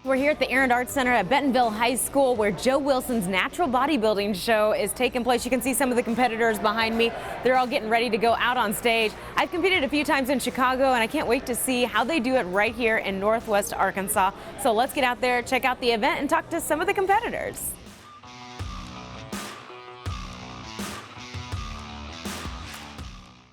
We're here at the Aaron Arts Center at Bentonville High School where Joe Wilson's natural bodybuilding show is taking place. You can see some of the competitors behind me. They're all getting ready to go out on stage. I've competed a few times in Chicago and I can't wait to see how they do it right here in Northwest Arkansas. So let's get out there, check out the event and talk to some of the competitors.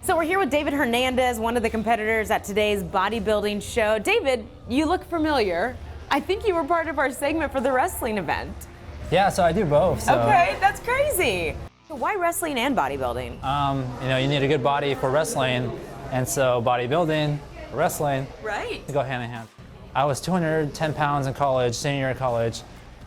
So we're here with David Hernandez, one of the competitors at today's bodybuilding show. David, you look familiar. I think you were part of our segment for the wrestling event. Yeah, so I do both. So. Okay, that's crazy. So why wrestling and bodybuilding? You need a good body for wrestling, and so bodybuilding, wrestling, right, they go hand in hand. I was 210 pounds in college, senior year of college.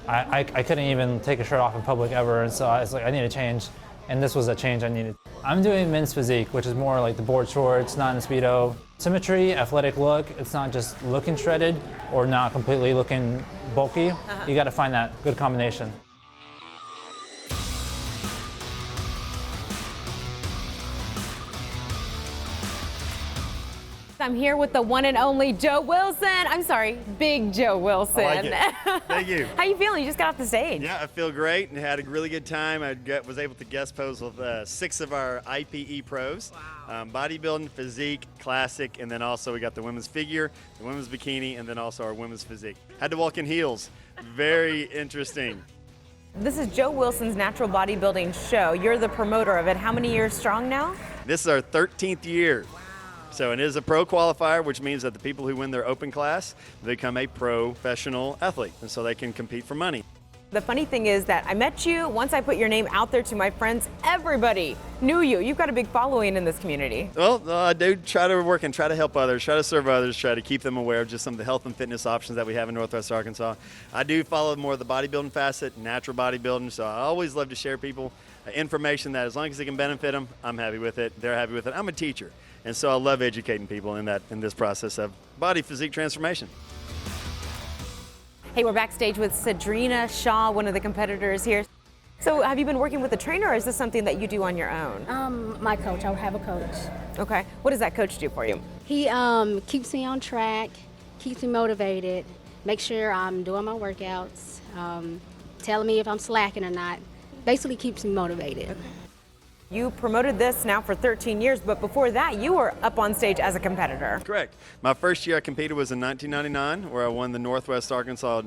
I couldn't even take a shirt off in public ever, and so I was like, I need a change, and this was a change I needed. I'm doing men's physique, which is more like the board shorts, not in Speedo. Symmetry, athletic look, it's not just looking shredded or not completely looking bulky. You gotta find that good combination. I'm here with the one and only Joe Wilson. I'm sorry, Big Joe Wilson. I like it. Thank you. How you feeling? You just got off the stage. Yeah, I feel great and had a really good time. Was able to guest pose with 6 of our IPE pros. Wow. Bodybuilding, physique, classic, and then also we got the women's figure, the women's bikini, and then also our women's physique. Had to walk in heels. Very interesting. This is Joe Wilson's natural bodybuilding show. You're the promoter of it. How many years strong now? This is our 13th year. So it is a pro qualifier, which means that the people who win their open class become a professional athlete, and so they can compete for money. The funny thing is that I met you, once I put your name out there to my friends, everybody knew you. You've got a big following in this community. Well, I do try to work and try to help others, try to serve others, try to keep them aware of just some of the health and fitness options that we have in Northwest Arkansas. I do follow more of the bodybuilding facet, natural bodybuilding, so I always love to share people information that as long as it can benefit them, I'm happy with it, they're happy with it. I'm a teacher, and so I love educating people in this process of body physique transformation. Hey, we're backstage with Sadrina Shaw, one of the competitors here. So have you been working with a trainer, or is this something that you do on your own? My coach, I have a coach. Okay, what does that coach do for you? He keeps me on track, keeps me motivated, make sure I'm doing my workouts, telling me if I'm slacking or not. Basically keeps me motivated. Okay. You promoted this now for 13 years, but before that, you were up on stage as a competitor. Correct. My first year I competed was in 1999, where I won the Northwest Arkansas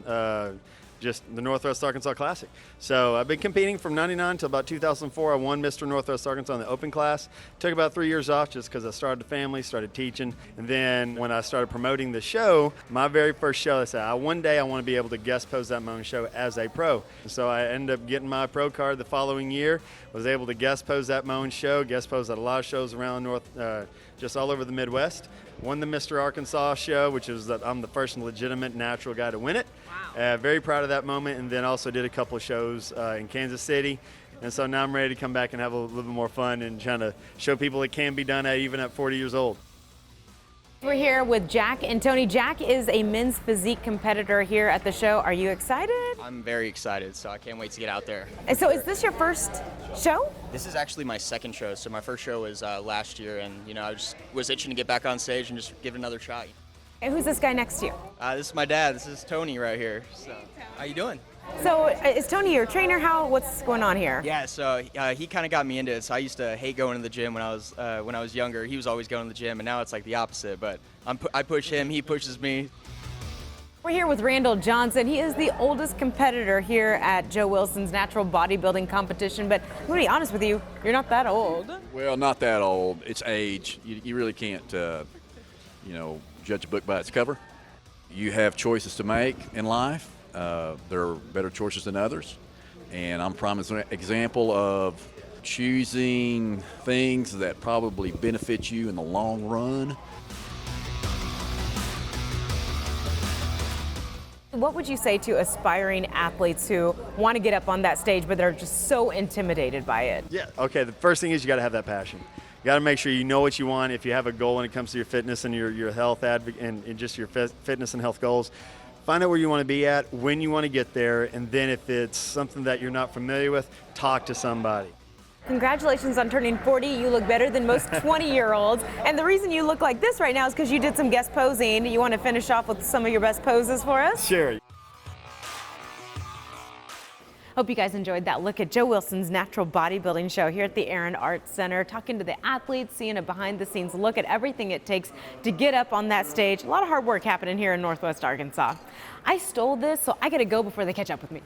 Classic. So I've been competing from 99 until about 2004. I won Mr. Northwest Arkansas in the open class. Took about 3 years off just because I started a family, started teaching. And then when I started promoting the show, my very first show, I said, one day I want to be able to guest pose at my own show as a pro. So I ended up getting my pro card the following year, was able to guest pose at my own show, guest pose at a lot of shows around just all over the Midwest. Won the Mr. Arkansas show, which is that I'm the first legitimate natural guy to win it. Wow. Very proud of that moment, and then also did a couple of shows in Kansas City. And so now I'm ready to come back and have a little bit more fun and trying to show people it can be done even at 40 years old. We're here with Jack and Tony. Jack is a men's physique competitor here at the show. Are you excited? I'm very excited, so I can't wait to get out there. And so is this your first show? This is actually my second show. So my first show was last year, and I just was itching to get back on stage and just give it another shot. And who's this guy next to you? This is my dad. This is Tony right here. So, how you doing? So is Tony your trainer? What's going on here? Yeah, so he kind of got me into it. So I used to hate going to the gym when I was younger. He was always going to the gym, and now it's like the opposite. But I push him, he pushes me. We're here with Randall Johnson. He is the oldest competitor here at Joe Wilson's natural bodybuilding competition. But I'm going to be honest with you, you're not that old. Well, not that old. It's age. You really can't, judge a book by its cover. You have choices to make in life. There are better choices than others, and I'm a prime example of choosing things that probably benefit you in the long run. What would you say to aspiring athletes who want to get up on that stage but they're just so intimidated by it? Yeah, okay, the first thing is you got to have that passion. You got to make sure you know what you want. If you have a goal when it comes to your fitness and your health and just your fitness and health goals, find out where you want to be at, when you want to get there, and then if it's something that you're not familiar with, talk to somebody. Congratulations on turning 40. You look better than most 20-year-olds. And the reason you look like this right now is because you did some guest posing. You want to finish off with some of your best poses for us? Sure. Hope you guys enjoyed that look at Joe Wilson's natural bodybuilding show here at the Aaron Arts Center, talking to the athletes, seeing a behind the scenes look at everything it takes to get up on that stage. A lot of hard work happening here in Northwest Arkansas. I stole this, so I gotta go before they catch up with me.